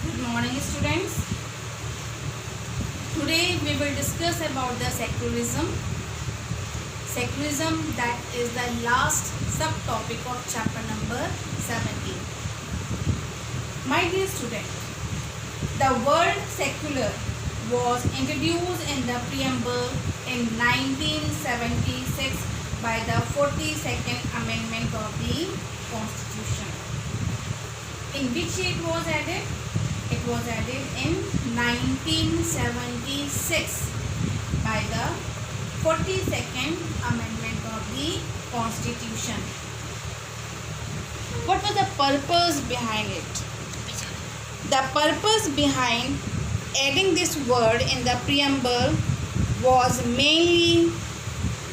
Good morning, students. Today we will discuss about the secularism. Secularism, that is the last subtopic of chapter number 17. My dear student, the word secular was introduced in the preamble in 1976 by the 42nd Amendment of the Constitution. In which year it was added? It was added in 1976 by the 42nd Amendment of the Constitution. What was the purpose behind it? The purpose behind adding this word in the preamble was mainly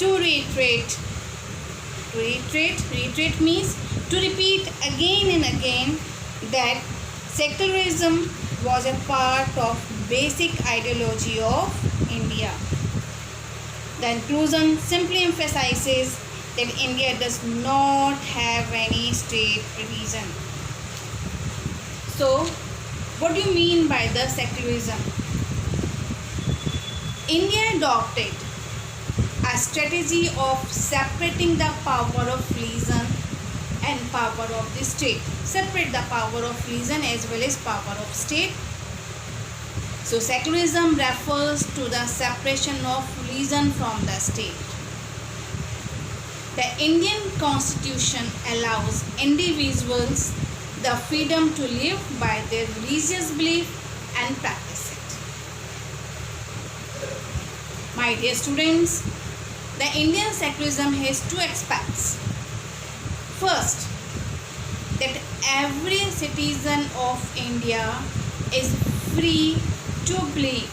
to reiterate. Reiterate means to repeat again and again that secularism was a part of basic ideology of India. The inclusion simply emphasizes that India does not have any state religion. So, what do you mean by the secularism? India adopted a strategy of separating the power of religion and power of the state. Separate the power of religion as well as power of state. So secularism refers to the separation of religion from the state. The Indian Constitution allows individuals the freedom to live by their religious belief and practice it. My dear students, the Indian secularism has two aspects. First, that every citizen of India is free to believe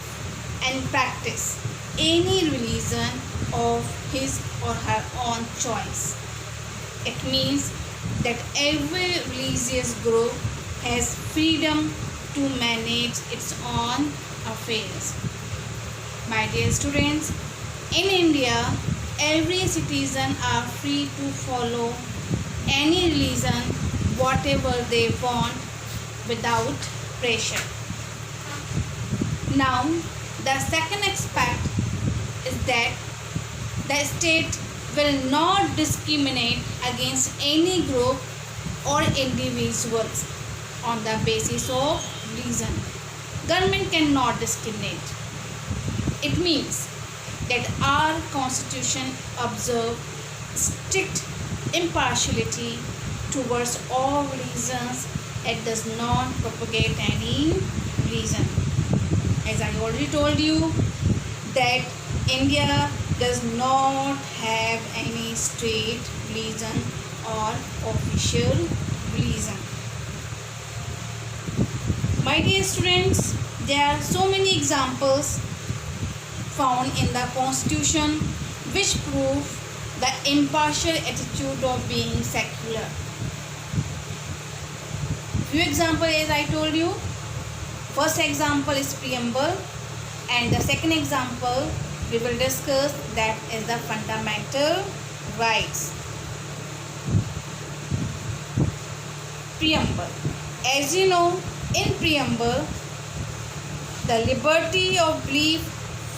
and practice any religion of his or her own choice. It means that every religious group has freedom to manage its own affairs. My dear students, in India, every citizen are free to follow any religion, whatever they want, without pressure. Now, the second aspect is that the state will not discriminate against any group or individuals on the basis of religion. Government cannot discriminate. It means that our constitution observes strict impartiality towards all religions. It does not propagate any religion. As I already told you that India does not have any state religion or official religion. My dear students, there are so many examples found in the Constitution which prove the impartial attitude of being secular. Few examples as I told you. First example is preamble, and the second example we will discuss, that is the fundamental rights. Preamble. As you know, in preamble, the liberty of belief,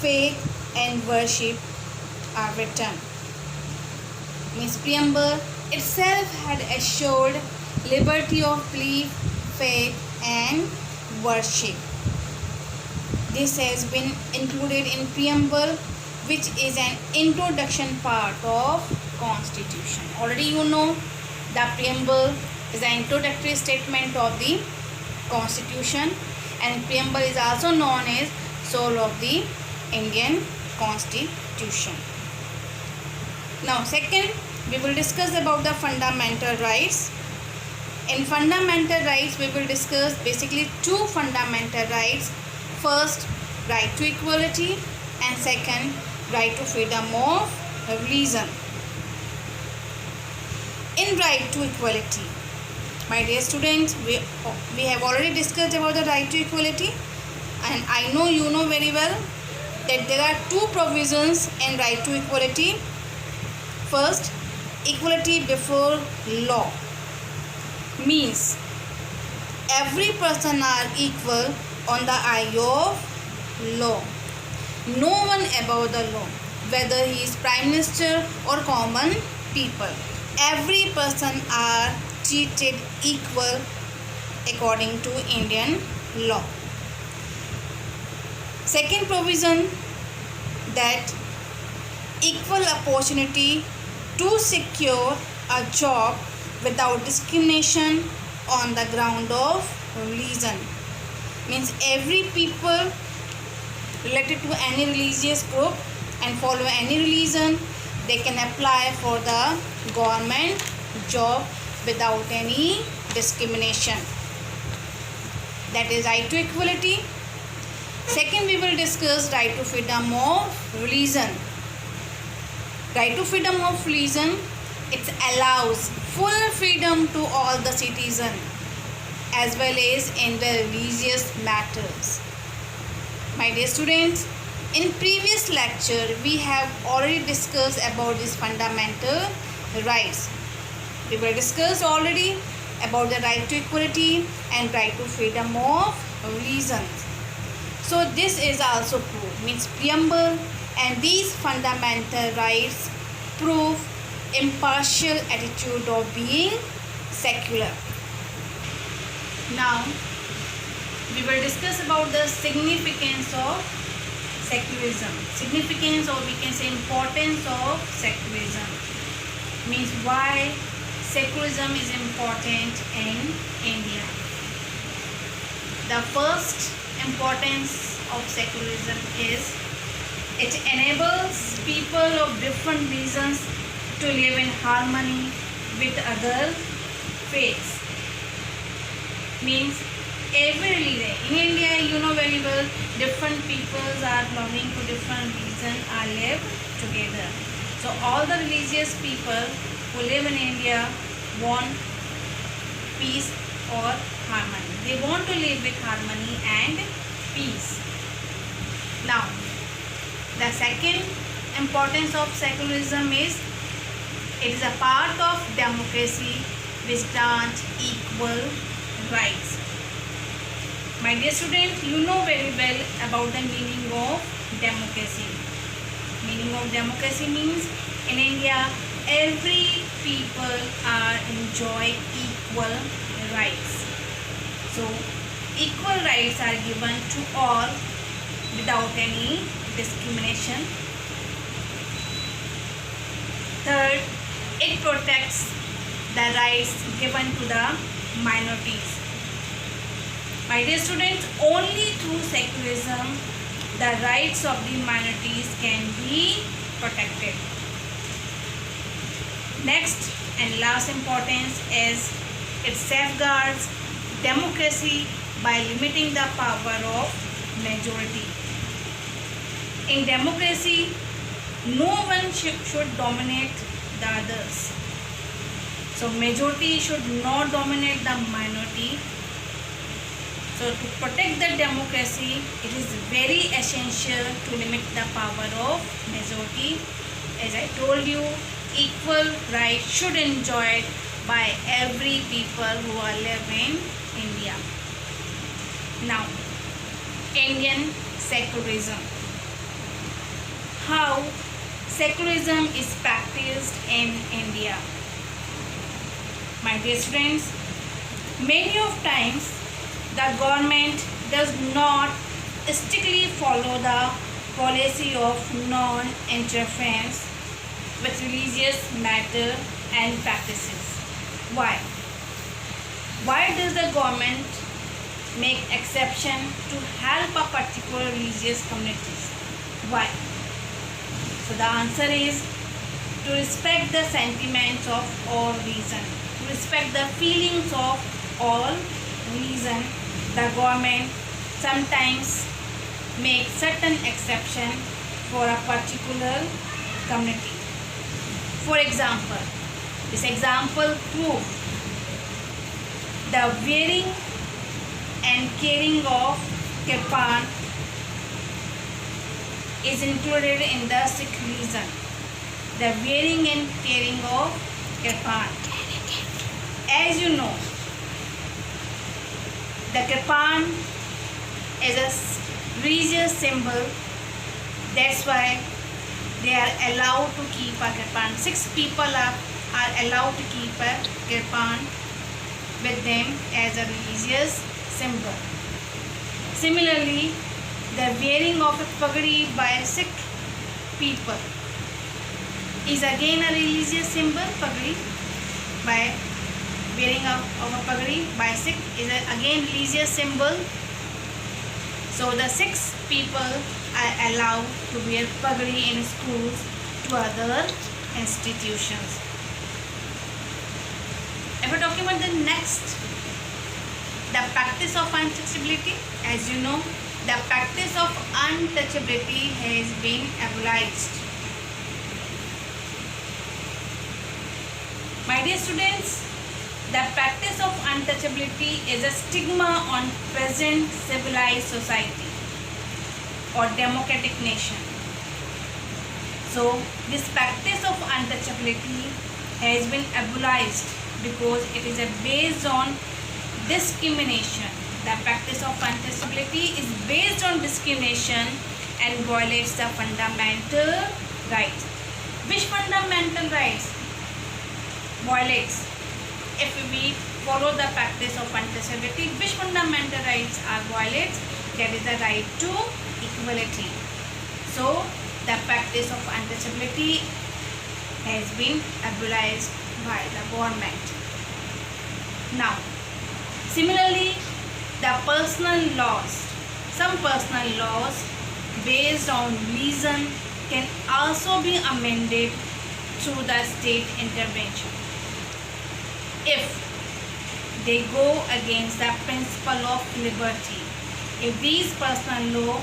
faith and worship are written. Means preamble itself had assured liberty of belief, faith and worship. This has been included in preamble, which is an introduction part of Constitution. Already you know the preamble is an introductory statement of the Constitution, and preamble is also known as soul of the Indian Constitution. Now second, we will discuss about the fundamental rights. In fundamental rights, we will discuss basically two fundamental rights. First, right to equality, and second, right to freedom of religion. In right to equality, my dear students, we have already discussed about the right to equality, and I know you know very well that there are two provisions in right to equality. First, equality before law means every person are equal on the eye of law. No one above the law, whether he is prime minister or common people. Every person are treated equal according to Indian law. Second provision, that equal opportunity to secure a job without discrimination on the ground of religion. Means every people related to any religious group and follow any religion, they can apply for the government job without any discrimination. That is right to equality. Second, we will discuss right to freedom of religion. Right to freedom of religion, it allows full freedom to all the citizens as well as in the religious matters. My dear students, in previous lecture we have already discussed about these fundamental rights. We will discuss already about the right to equality and right to freedom of religion. So this is also proof, means preamble, and these fundamental rights prove impartial attitude of being secular. Now we will discuss about the significance of secularism. Significance, or we can say importance of secularism, means why secularism is important in India. The first importance of secularism is it enables people of different religions to live in harmony with other faiths. Means every religion in India, you know very well, different peoples are belonging to different religion are live together. So all the religious people who live in India want peace or harmony. They want to live with harmony and peace. Now, the second importance of secularism is it is a part of democracy which grants equal rights. My dear students, you know very well about the meaning of democracy. Meaning of democracy means in India, every people are enjoy equal rights. So, equal rights are given to all without any discrimination. Third, it protects the rights given to the minorities. My dear students, only through secularism the rights of the minorities can be protected. Next and last importance is it safeguards democracy by limiting the power of majority. In democracy, no one should dominate the others. So majority should not dominate the minority. So to protect the democracy, it is very essential to limit the power of majority. As I told you, equal rights should enjoyed by every people who are live in India. Now, Indian secularism. How secularism is practiced in India. My dear students, many of times the government does not strictly follow the policy of non-interference with religious matter and practices. Why? Why does the government make exception to help a particular religious communities? Why? So the answer is to respect the sentiments of all religion, to respect the feelings of all religion. The government sometimes makes certain exception for a particular community. For example, this example proves the wearing and carrying of kirpan is included in the Sikh religion. The wearing and carrying of kirpan. As you know, The kirpan is a religious symbol. That's why they are allowed to keep a kirpan. 6 people are allowed to keep a kirpan with them as a religious symbol. Similarly, the wearing of a pagadi by Sikh people is again a religious symbol. Pagadi, by wearing of a pagadi by Sikh is again religious symbol. So the 6 people are allowed to wear pagadi in schools to other institutions. If we're talking about the next, the practice of untouchability, as you know, the practice of untouchability has been abolished. My dear students, the practice of untouchability is a stigma on present civilized society or democratic nation. So this practice of untouchability has been abolished because it is based on discrimination. The practice of untouchability is based on discrimination and violates the fundamental rights. Which fundamental rights violates? If we follow the practice of untouchability, which fundamental rights are violated? That is the right to equality. So the practice of untouchability has been abolished by the government. Now, similarly, the personal laws, some personal laws based on religion can also be amended through the state intervention if they go against the principle of liberty. If these personal law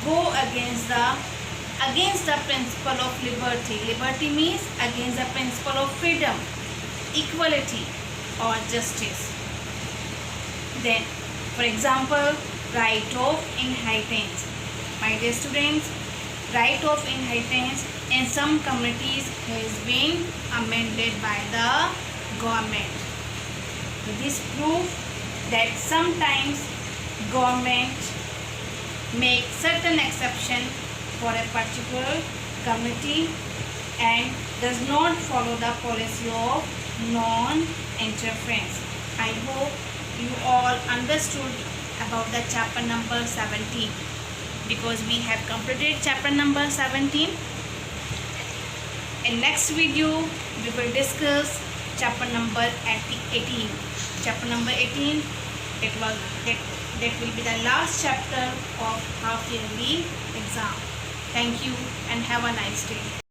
go against the principle of liberty, liberty means against the principle of freedom, equality or justice. Then, for example, right of inheritance. My dear students, right of inheritance in some communities has been amended by the government. This proves that sometimes government make certain exception for a particular community and does not follow the policy of non-interference. I hope you all understood about the chapter number 17, because we have completed chapter number 17. In next video we will discuss chapter number 18. Chapter number 18, that will be the last chapter of half yearly exam. Thank you and have a nice day.